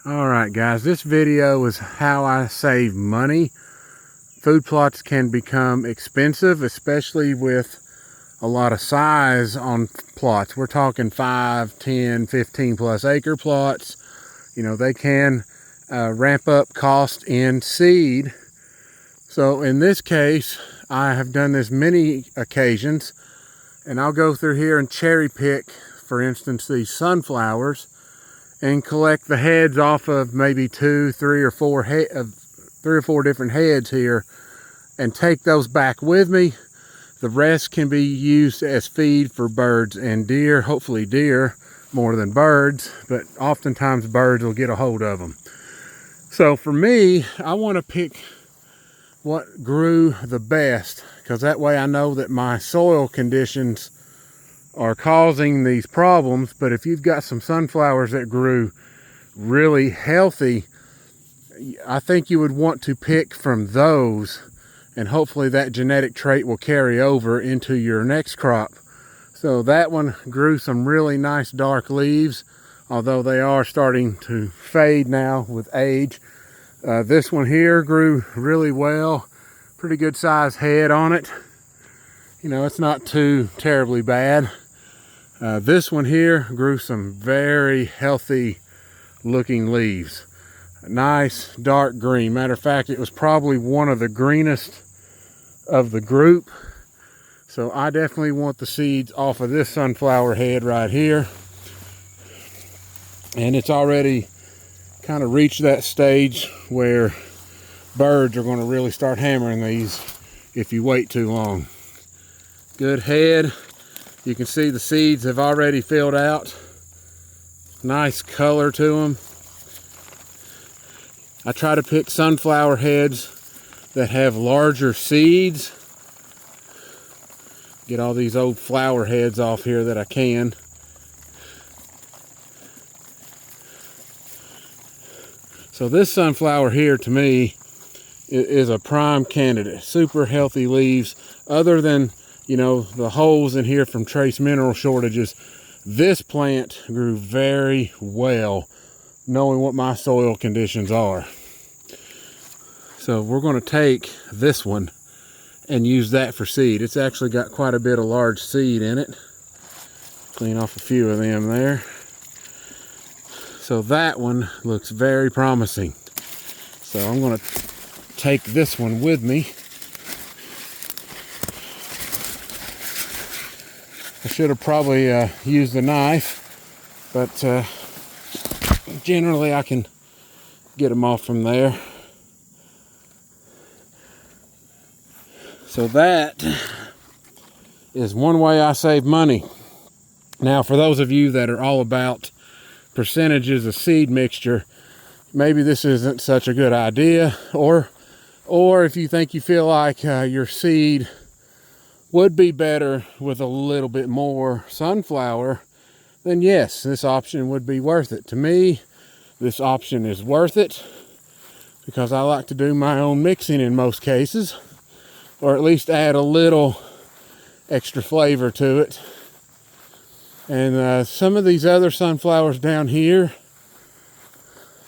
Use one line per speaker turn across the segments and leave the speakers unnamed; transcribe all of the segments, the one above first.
Alright guys, this video is how I save money. Food plots can become expensive, especially with a lot of size on plots. We're talking 5, 10, 15 plus acre plots. You know, they can ramp up cost in seed. So in this case, I have done this many occasions, and I'll go through here and cherry pick, for instance, these sunflowers, and collect the heads off of maybe 2, 3, or 4 different heads here, and take those back with me. The rest can be used as feed for birds and deer, hopefully deer more than birds, but oftentimes birds will get a hold of them. So for me, I want to pick what grew the best, because that way I know that my soil conditions are causing these problems. But if you've got some sunflowers that grew really healthy, I think you would want to pick from those, and hopefully that genetic trait will carry over into your next crop. So that one grew some really nice dark leaves, although they are starting to fade now with age. This one here grew really well, pretty good size head on it. You know, it's not too terribly bad. This one here grew some very healthy looking leaves. Nice dark green. Matter of fact, it was probably one of the greenest of the group. So I definitely want the seeds off of this sunflower head right here. And it's already kind of reached that stage where birds are going to really start hammering these if you wait too long. Good head. You can see the seeds have already filled out. Nice color to them. I try to pick sunflower heads that have larger seeds. Get all these old flower heads off here that I can. So this sunflower here, to me, is a prime candidate. Super healthy leaves. Other than, you know, the holes in here from trace mineral shortages, this plant grew very well, knowing what my soil conditions are. So we're going to take this one and use that for seed. It's actually got quite a bit of large seed in it. Clean off a few of them there. So that one looks very promising. So I'm going to take this one with me. I should have probably used a knife, but generally I can get them off from there. So that is one way I save money. Now, for those of you that are all about percentages of seed mixture, maybe this isn't such a good idea, or if you think you feel like your seed would be better with a little bit more sunflower, then yes, this option would be worth it. To me, this option is worth it because I like to do my own mixing in most cases, or at least add a little extra flavor to it. And some of these other sunflowers down here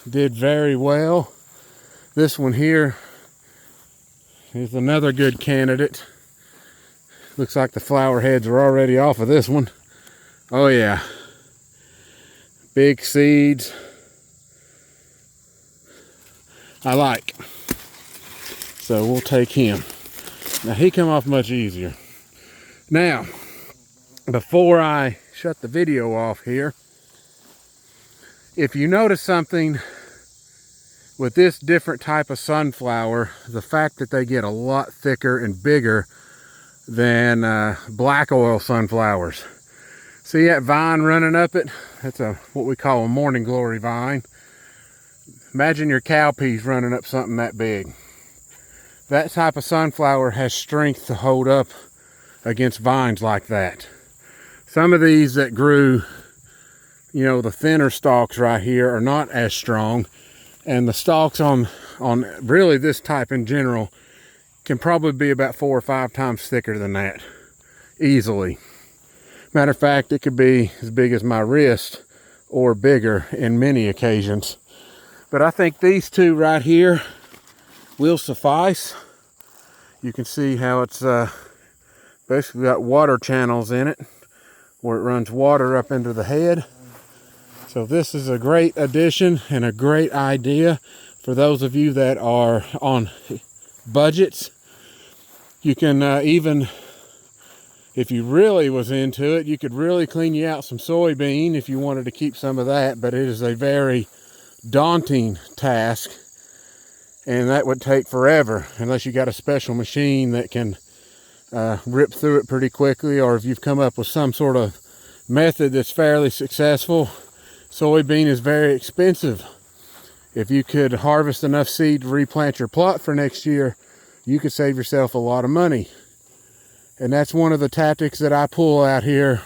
did very well. This one here is another good candidate. Looks like the flower heads are already off of this one. Oh yeah. Big seeds. I like. So we'll take him. Now he come off much easier. Now, before I shut the video off here, if you notice something with this different type of sunflower, the fact that they get a lot thicker and bigger than black oil sunflowers. See that vine running up it? That's what we call a morning glory vine. Imagine your cowpeas running up something that big. That type of sunflower has strength to hold up against vines like that. Some of these that grew, you know, the thinner stalks right here are not as strong, and the stalks on really this type in general can probably be about 4 or 5 times thicker than that, easily. Matter of fact, it could be as big as my wrist or bigger in many occasions. But I think these two right here will suffice. You can see how it's basically got water channels in it where it runs water up into the head. So this is a great addition and a great idea for those of you that are on budgets. You can even, if you really was into it, you could really clean you out some soybean if you wanted to keep some of that, but it is a very daunting task, and that would take forever unless you got a special machine that can rip through it pretty quickly, or if you've come up with some sort of method that's fairly successful. Soybean is very expensive. If you could harvest enough seed to replant your plot for next year, you could save yourself a lot of money. And that's one of the tactics that I pull out here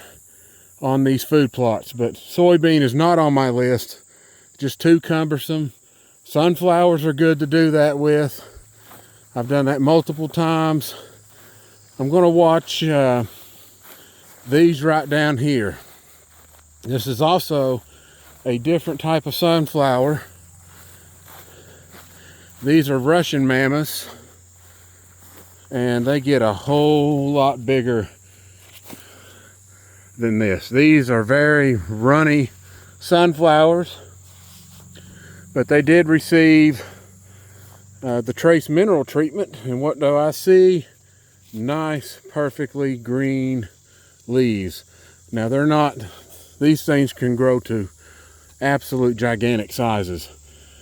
on these food plots. But soybean is not on my list, just too cumbersome. Sunflowers are good to do that with. I've done that multiple times. I'm going to watch these right down here. This is also a different type of sunflower. These are Russian mammoths, and they get a whole lot bigger than this. These are very runny sunflowers, but they did receive the trace mineral treatment, and what do I see? Nice, perfectly green leaves. Now they're not, these things can grow to absolute gigantic sizes.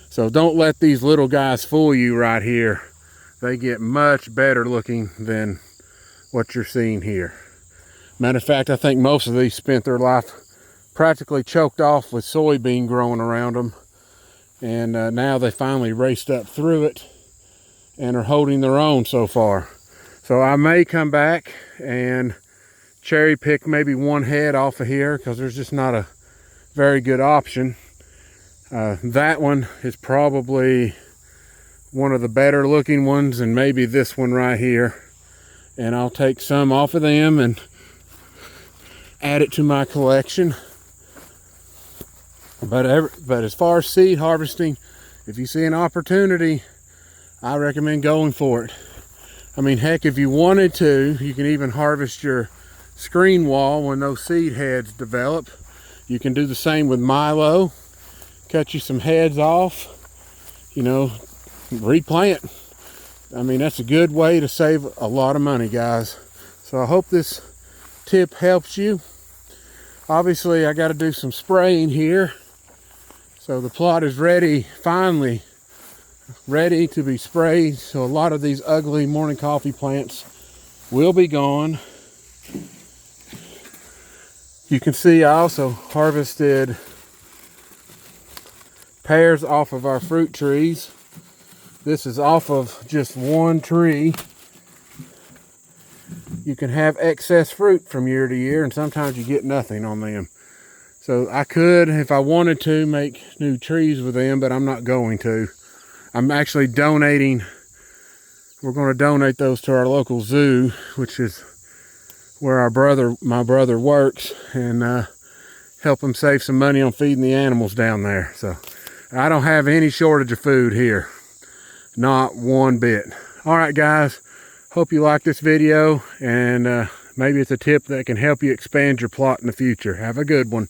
So don't let these little guys fool you right here. They get much better looking than what you're seeing here. Matter of fact, I think most of these spent their life practically choked off with soybean growing around them. And now they finally raced up through it and are holding their own so far. So I may come back and cherry pick maybe one head off of here because there's just not a very good option. That one is probably one of the better looking ones, and maybe this one right here. And I'll take some off of them and add it to my collection. But as far as seed harvesting, if you see an opportunity, I recommend going for it. I mean, heck, if you wanted to, you can even harvest your screen wall when those seed heads develop. You can do the same with milo. Cut you some heads off, you know, replant. I mean, that's a good way to save a lot of money, guys. So I hope this tip helps you. Obviously, I got to do some spraying here. So the plot is ready, finally ready to be sprayed. So a lot of these ugly morning coffee plants will be gone. You can see I also harvested pears off of our fruit trees. This is off of just one tree. You can have excess fruit from year to year, and sometimes you get nothing on them. So I could, if I wanted to, make new trees with them, but I'm not going to. I'm actually donating. We're going to donate those to our local zoo, which is where my brother works, and help him save some money on feeding the animals down there. So I don't have any shortage of food here. Not one bit. All right, guys. Hope you like this video, and maybe it's a tip that can help you expand your plot in the future. Have a good one.